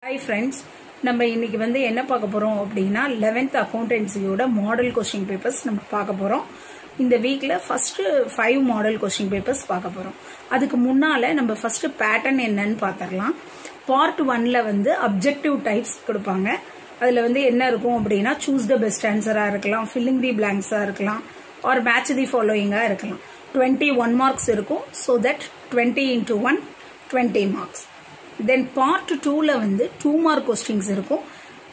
Hi friends, நம்ம இன்னைக்கு என்ன பார்க்க போறோம் அப்படினா 11th accountancyயோட மாடல் क्वेश्चन பேப்பர்ஸ் நம்ம பார்க்க போறோம். இந்த வீக்ல ஃபர்ஸ்ட் 5 மாடல் क्वेश्चन பேப்பர்ஸ் பார்க்க போறோம். அதுக்கு முன்னால நம்ம ஃபர்ஸ்ட் பேட்டர்ன் என்னன்னு பார்த்தறலாம். பார்ட் 1ல அப்ஜெக்டிவ் டைப்ஸ் கொடுப்பாங்க. அதுல என்ன இருக்கும் அப்படினா choose the best answer-ஆ இருக்கலாம், filling the blanks-ஆ இருக்கலாம் or match the following-ஆ இருக்கலாம். 21 marks இருக்கும். So that 20 into 1 20 marks. Then part 2ல 2 mark questions இருக்கும்.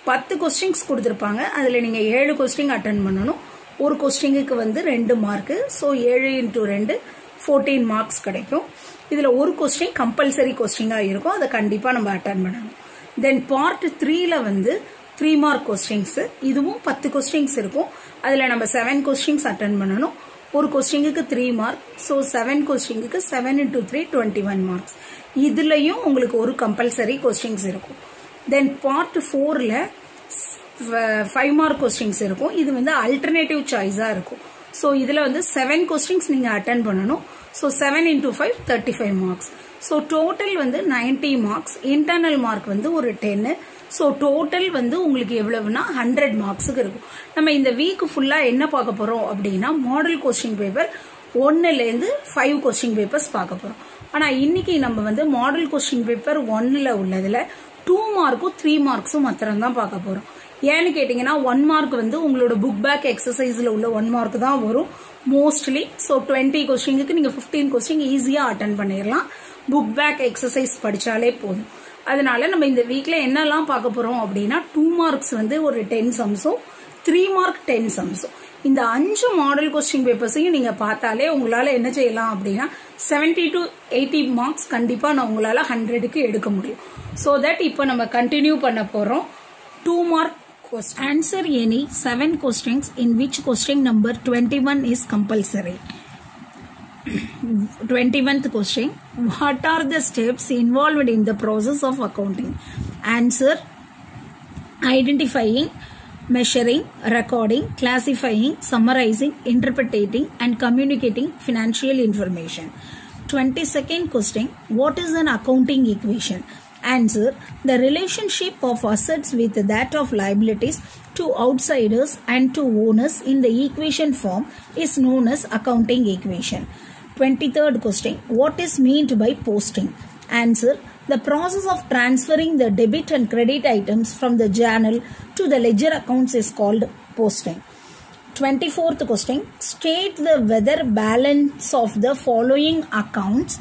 10 questions கொடுத்திருப்பாங்க. அதுல நீங்க 7 question attend பண்ணனும். ஒரு questionக்கு 2 mark. So 7 into 2 14 marks கிடைக்கும். இதுல ஒரு question compulsory question-ஆ இருக்கும். அத கண்டிப்பா நம்ம attend பண்ணனும். Then part 3ல 3 mark questions. இதுவும் 10 questions இருக்கும். அதுல நம்ம 7 questions attend பண்ணனும். ஒரு questionக்கு 3 mark. So 7 questionக்கு 7 into 3 21 marks. இதுலயும் உங்களுக்கு ஒரு compulsory questions இருக்கும். Then part 4ல 5 mark questions இருக்கும். இது alternative choice-ஆ இருக்கும். So இதுல 7 questions நீங்க attend பண்ணனும். So 7 into 5 35 marks. So total 90 marks. Internal mark ஒரு 10. So total உங்களுக்கு எவ்வளவுனா 100 marksக்கு இருக்கும். நம்ம இந்த வீக் ஃபுல்லா என்ன பார்க்க போறோம் அப்படினா மாடல் क्वेश्चन பேப்பர் 1ல இருந்து 5 क्वेश्चन பேப்பர்ஸ் பார்க்க போறோம். ஆனா இன்னைக்கு நம்ம மாடல் क्वेश्चन பேப்பர் 1ல உள்ளதுல 2 மார்க்கும் 3 மார்க்ஸும் மாத்திரம் தான் பார்க்க போறோம். ஏன்னு கேட்டிங்கனா 1 மார்க் உங்களோட புக் பேக் எக்சர்சைஸ்ல உள்ள 1 மார்க் தான் வரும் மோஸ்ட்லி. சோ 20 क्वेश्चनக்கு நீங்க 15 क्वेश्चन ஈஸியா அட்டெண்ட் பண்ணிரலாம். புக் பேக் எக்சர்சைஸ் படிச்சாலே போதும். அதனால நம்ம இந்த வீக்ல என்னெல்லாம் பார்க்க போறோம் அப்படினா 2 மார்க்ஸ் ஒரு 10 சம்ஸும் 3 மார்க் 10 சம்ஸும். இந்த 5 மாடல் क्वेश्चन பேப்பர்ஸையும் நீங்க பார்த்தாலே உங்களால என்ன செய்யலாம் அப்படினா 70 to 80 மார்க்ஸ் கண்டிப்பா உங்களால 100க்கு எடுக்க முடியும். சோ தட் இப்போ நம்ம கண்டினியூ பண்ண போறோம். 2 mark question. Answer any 7 questions in which question number 21 is compulsory. 21th question. What are the steps involved in the process of accounting? Answer: identifying, measuring, recording, classifying, summarizing, interpreting and communicating financial information. 22nd question. What is an accounting equation? Answer: the relationship of assets with that of liabilities to outsiders and to owners in the equation form is known as accounting equation. 23rd question. What is meant by posting? Answer: the process of transferring the debit and credit items from the journal to the ledger accounts is called posting. 24th question. State the whether balance of the following accounts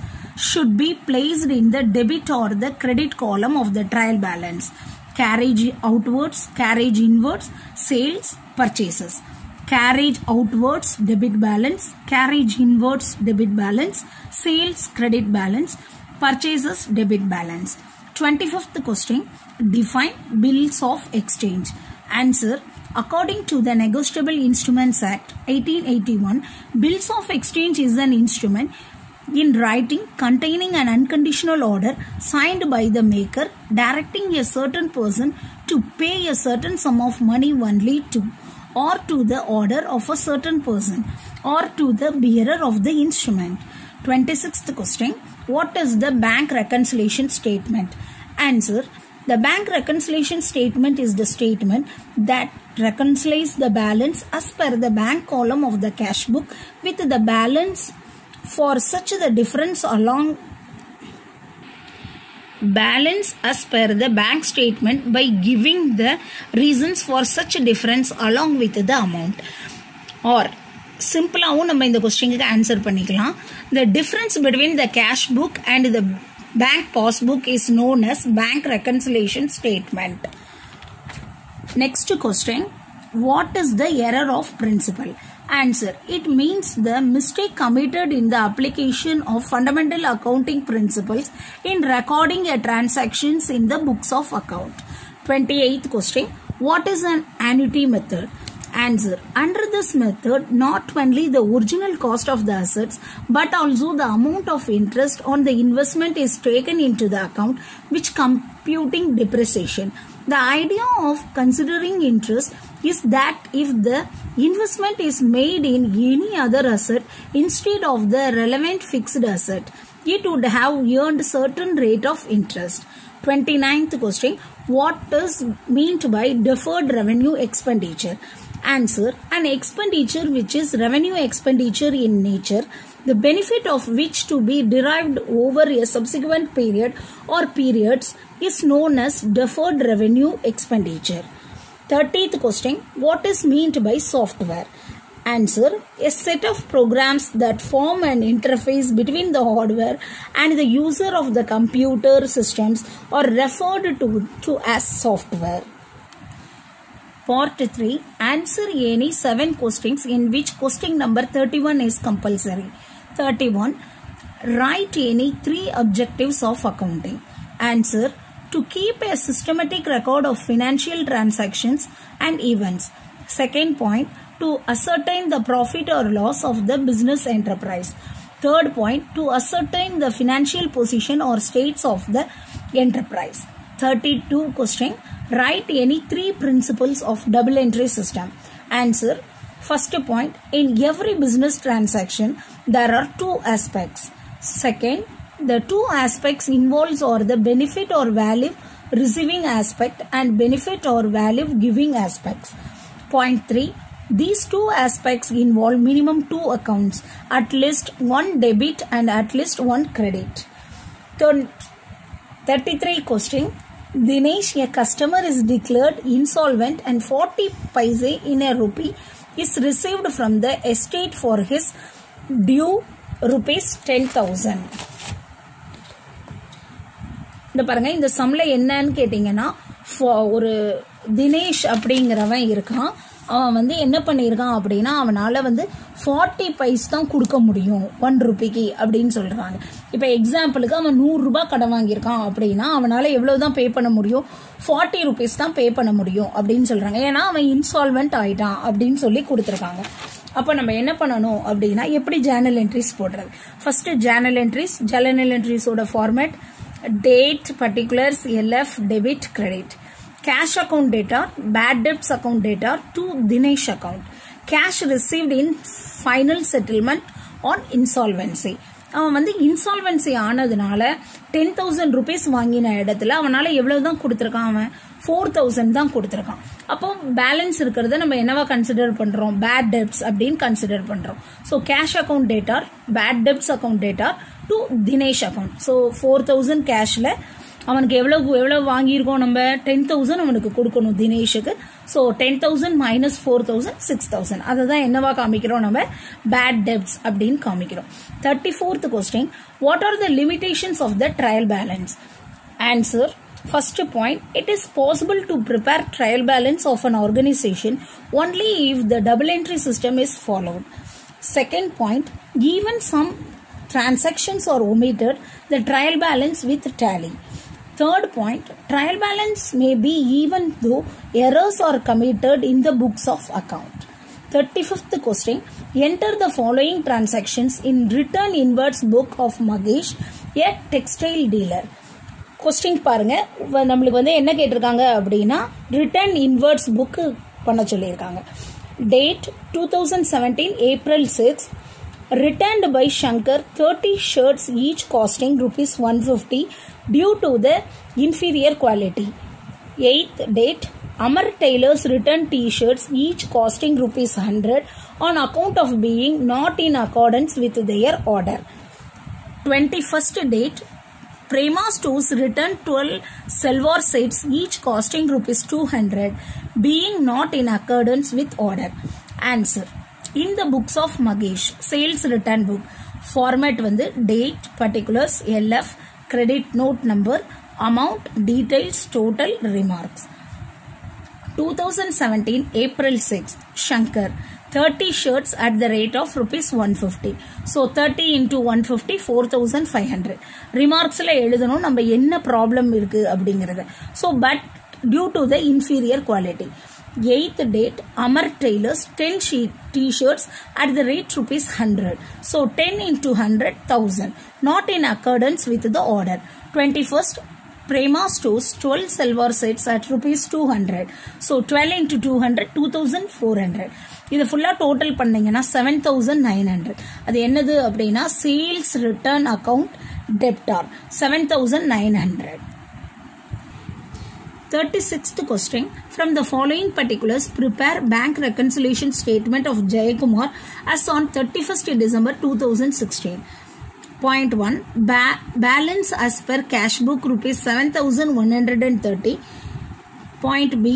should be placed in the debit or the credit column of the trial balance: carriage outwards, carriage inwards, sales, purchases. Carriage outwards debit balance, carriage inwards debit balance, sales credit balance, purchases debit balance. 25th question. Define bills of exchange. Answer: according to the Negotiable Instruments Act 1881, bills of exchange is an instrument in writing containing an unconditional order signed by the maker directing a certain person to pay a certain sum of money only to or to the order of a certain person or to the bearer of the instrument. 26th question. What is the bank reconciliation statement? Answer: the bank reconciliation statement is the statement that reconciles the balance as per the bank column of the cash book with the balance for such the difference along balance as per the bank statement by giving the reasons for such a difference along with the amount. Or சிம்பிளாவும் நம்ம இந்த क्वेश्चनக்கு answer பண்ணிக்கலாம். The difference between the cash book and the bank passbook is known as bank reconciliation statement. Next question. What is the error of principle? Answer: it means the mistake committed in the application of fundamental accounting principles in recording a transactions in the books of account. 28th question. What is an annuity method? Answer: under this method, not only the original cost of the assets but also the amount of interest on the investment is taken into the account, which computing depreciation. The idea of considering interest is that if the investment is made in any other asset instead of the relevant fixed asset, it would have earned certain rate of interest. 29th question, what is meant by deferred revenue expenditure? Answer, an expenditure which is revenue expenditure in nature, the benefit of which to be derived over a subsequent period or periods is known as deferred revenue expenditure. 30th question, what is meant by software? Answer, a set of programs that form an interface between the hardware and the user of the computer systems are referred to as software. Part 3, answer any 7 questions in which question number 31 is compulsory. 31, write any 3 objectives of accounting. Answer, to keep a systematic record of financial transactions and events. Second point, to ascertain the profit or loss of the business enterprise. Third point, to ascertain the financial position or states of the enterprise. 32 question, write any 3 principles of double entry system. Answer, first point, in every business transaction there are 2 aspects. Second, the 2 aspects involves or the benefit or value receiving aspect and benefit or value giving aspects. Point 3, these 2 aspects involve minimum 2 accounts, at least 1 debit and at least 1 credit. 33 question, Dinesh, a customer is declared insolvent and 40 paise in a rupee is received from the estate for his due rupees 10,000. இந்த பாருங்க, இந்த சம்ல என்னன்னு கேட்டீங்கன்னா, ஒரு தினேஷ் அப்படிங்கிறவன் இருக்கான். அவன் வந்து என்ன பண்ணியிருக்கான் அப்படின்னா, அவனால வந்து 40 பைஸ் தான் கொடுக்க முடியும் 1 ரூபிக்கு அப்படின்னு சொல்றாங்க. இப்ப எக்ஸாம்பிளுக்கு அவன் 100 ரூபாய் கடன் வாங்கியிருக்கான் அப்படின்னா அவனால எவ்வளவுதான் பே பண்ண முடியும், 40 ருபீஸ் தான் பே பண்ண முடியும் அப்படின்னு சொல்றாங்க. ஏன்னா அவன் இன்சால்வெண்ட் ஆயிட்டான் அப்படின்னு சொல்லி கொடுத்துருக்காங்க. அப்ப நம்ம என்ன பண்ணணும் அப்படின்னா, எப்படி ஜேர்னல் என்ட்ரிஸ் போடுறது? ஃபர்ஸ்ட் ஜேர்னல் என்ட்ரிஸோட format date, particulars, LF, debit, credit. Cash account data, bad debts account data to Dinesh account. Cash received in final settlement on insolvency. அவன் வந்து இன்சால்வன்சி ஆனதுனால 10,000 rupees வாங்கின இடத்துல அவனால எவ்வளவு தான் கொடுத்திருக்கான், அவன் 4,000 தான் கொடுத்திருக்கான். அப்போ பேலன்ஸ் இருக்கிறத நம்ம என்னவா கன்சிடர் பண்றோம், பேட் டெப்ட்ஸ் அப்படின்னு கன்சிடர் பண்றோம். So cash account data, bad debts account data to Dinesh account. So 4,000 கேஷ்ல அவனுக்கு எவ்வளவு வாங்கியிருக்கோம், நம்ம 10,000 அவனுக்கு கொடுக்கணும் தினேஷுக்கு. So 10,000 minus 4,000 6,000. அதை தான் என்னவா காமிக்கிறோம், நம்ம பேட் டெப்ட்ஸ் அப்படின்னு காமிக்கிறோம். 34th question, what are the limitations of the trial balance? Answer, first point, it is possible to prepare trial balance of an organization only if the double entry system is followed. Second point, given some transactions are omitted, the trial balance with tally. Third point, trial balance may be even though errors are committed in the books of account. 35th question, enter the following transactions in return inwards book of Magesh, a textile dealer. Question பாருங்க, நம்மளுக்கு வந்து என்ன கேட்டிருக்காங்க அப்படின்னா, return inwards book பண்ண சொல்லியிருக்காங்க. Date 2017 April 6, returned by Shankar 30 shirts each costing rupees 150 due to the inferior quality. 8th date, Amar Tailors returned t-shirts each costing rupees 100 on account of being not in accordance with their order. 21st date, Prema Stores returned 12 Selvar sets each costing rupees 200 being not in accordance with order. Answer, in the books of Magesh, sales return book, format வந்து date, particulars, LF, credit note number, amount, details, total, remarks. 2017 April 6, Shankar 30 shirts at the rate of rupees 150. So 30 into 150 4,500. Remarks la எழுதணும் நம்ம என்ன problem இருக்கு அப்படிங்கறது. So but due to the inferior quality. 8th date, Amar Tailors 10 t-shirts at the rate rupees 100. So 10 into 100 1000. Not in accordance with the order. 21st, Prema Stores 12 silver sets at rupees 200. So 12 into 200 2400. இது ஃபுல்லா total பண்ணீங்கன்னா 7,900. அது என்னது அப்படின்னா sales return account டெப்டார் 7,900. 36th question. From the following particulars, prepare bank reconciliation statement of Jayakumar as on 31st December 2016. Point 1. Balance as per cash book rupees 7,130. Point B.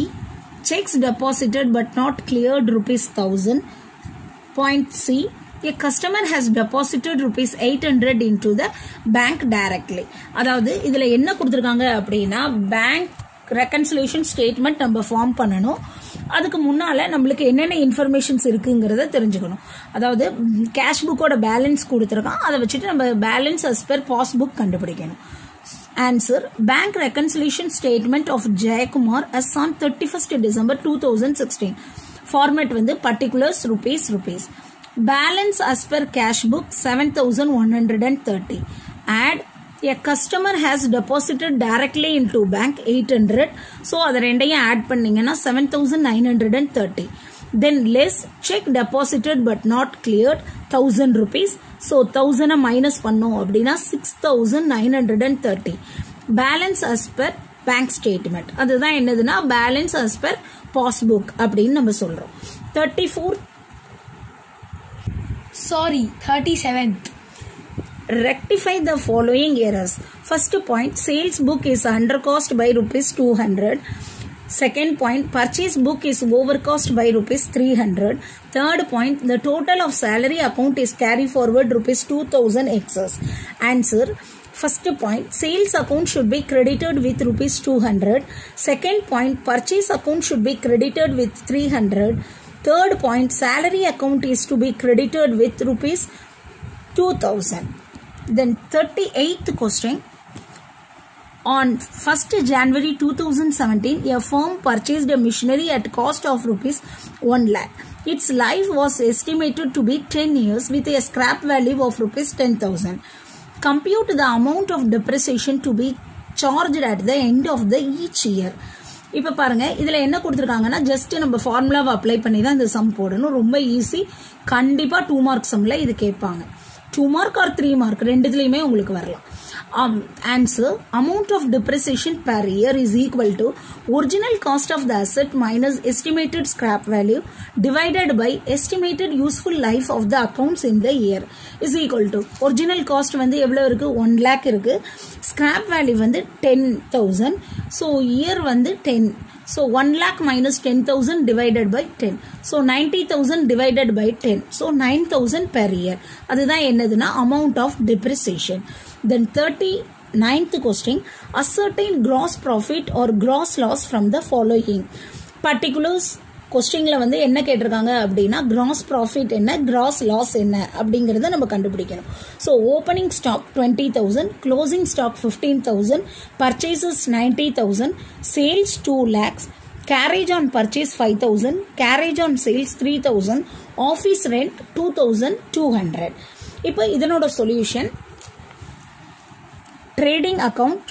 Checks deposited but not cleared rupees 1,000. Point C. A customer has deposited rupees 800 into the bank directly. அதாவது இதுல என்ன கொடுத்திருக்காங்க அப்படின்னா bank reconciliation statement நம்ம form பண்ணணும். அதுக்கு முன்னால நம்மளுக்கு என்னென்ன இன்ஃபர்மேஷன்ஸ் இருக்குங்கிறத தெரிஞ்சுக்கணும். அதாவது கேஷ் புக்கோட பேலன்ஸ் கொடுத்துருக்கான், அதை வச்சுட்டு நம்ம பேலன்ஸ் as per பாஸ்புக் கண்டுபிடிக்கணும். Answer bank reconciliation statement of Jayakumar as on 31st December 2016. Format வந்து particulars rupees. Balance as per cash book 7,130. Add a customer has deposited directly into bank 800. So அதை ரெண்டையும் add பண்ணீங்கன்னா 7,930. Then less check deposited but not cleared 1,000 rupees. So 1,000 minus பண்ணோம் அப்படின்னா 6,930. Balance as per bank statement. அதுதான் என்னதுன்னா balance as per passbook அப்படின்னு நம்ம சொல்றோம். 37th. Rectify the following errors. First point, sales book is under cost by rupees 200. Second point, purchase book is over cost by rupees 300. Third point, the total of salary account is carry forward rupees 2,000 excess. Answer. First point, sales account should be credited with rupees 200. Second point, purchase account should be credited with 300. Third point, salary account is to be credited with rupees 2,000. Then 38th question. On 1st January 2017, a firm purchased a machinery at cost of rupees 1 lakh. Its life was estimated to be 10 years with a scrap value of rupees 10,000. Compute the amount of depreciation to be charged at the end of the each year. இப்போ பாருங்க இதுல என்ன கொடுத்துருக்காங்கன்னா just நம்ம ஃபார்முலாவை apply பண்ணி தான் இந்த சம் போடணும். ரொம்ப ஈஸி. கண்டிப்பா 2 மார்க் சம்ல இது கேட்பாங்க. 2 மார்க் ஆர் 3 மார்க் ரெண்டுத்துலயுமே உங்களுக்கு வரலாம். Answer. Amount of depreciation per year is equal to original cost of the asset minus estimated scrap value divided by estimated useful life of the accounts in the year is equal to original cost வந்து எவ்வளவு இருக்கு 1 lakh இருக்கு, scrap value வந்து 10,000, so year வந்து 10. So 1 lakh minus 10,000 divided by 10. So 90,000 divided by 10. So 9,000 per year. அதுதான் என்னதுன்னா amount of depreciation. Then 39th question. Ascertain gross profit or gross loss from the following. Particulars கொஸ்டின்ல வந்து என்ன கேட்டிருக்காங்க அப்படின்னா gross profit என்ன, gross loss என்ன அப்படிங்கறத நம்ம கண்டுபிடிக்கணும். So opening stock 20,000, closing stock 15,000, purchases 90,000, sales 2 lakhs, carriage on purchase 5,000, carriage on sales 3,000, office rent 2,200. இப்போ இதனோட சொல்யூஷன் ட்ரேடிங் அக்கவுண்ட்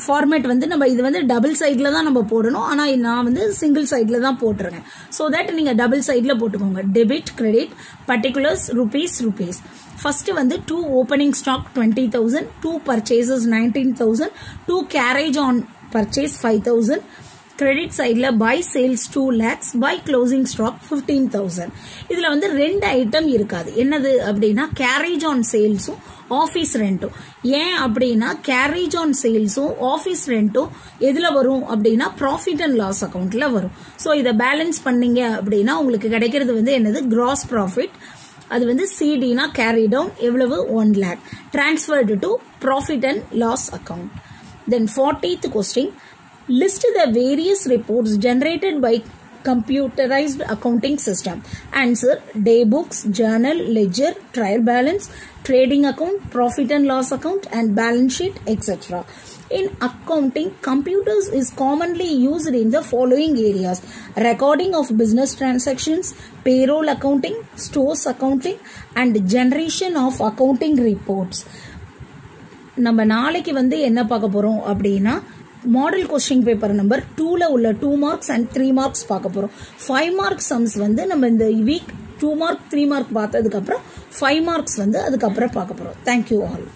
ஃபார்மேட் வந்து நம்ம இது வந்து டபுள் சைட்ல தான் நம்ம போடணும். ஆனா நான் வந்து சிங்கிள் சைட்ல தான் போட்டிருக்கேன். சோ தட் நீங்க டபுள் சைட்ல போட்டுக்கோங்க. Debit credit particulars rupees. First வந்து 2 opening stock 20,000, 2 purchases 19,000, 2 carriage on purchase 5,000. Credit சைட்ல by sales 2 lakhs, by closing stock 15,000. இதுல வந்து 2 ஐட்டம் இருக்காது. என்னது அப்படின்னா கேரேஜ் ஆன் சேல்ஸும் ஆபீஸ் ரெண்டும். ஏன் அப்படின்னா கேரேஜ் ஆன் சேல்ஸும் ஆபீஸ் ரெண்டும் எதுல வரும் அப்படின்னா ப்ராஃபிட் அண்ட் லாஸ் அக்கவுண்ட்ல வரும். சோ இதை பேலன்ஸ் பண்ணீங்க அப்படின்னா உங்களுக்கு கிடைக்கிறது வந்து என்னது கிராஸ் ப்ராஃபிட். அது வந்து சிடினா கேரி டவுன் எவ்வளவு 1 lakh transferred to profit and loss account. Then 40th question. List the various reports generated by computerized accounting system. Answer. Day books, journal, ledger, trial balance, trading account, profit and loss account, and balance sheet, etc. In accounting, computers is commonly used in the following areas: recording of business transactions, payroll accounting, stores accounting, and generation of accounting reports. நம்ம நாளைக்கு வந்து என்ன பார்க்க போறோம் அப்படின்னா model question paper number 2ல உள்ள 2 marks and 3 marks பார்க்க போறோம். 5 மார்க் சம்ஸ் வந்து நம்ம இந்த வீக் 2 மார்க் 3 மார்க் பார்த்ததுக்கு அப்புறம் 5 மார்க்ஸ் வந்து அதுக்கப்புறம் பார்க்க போறோம். Thank you all.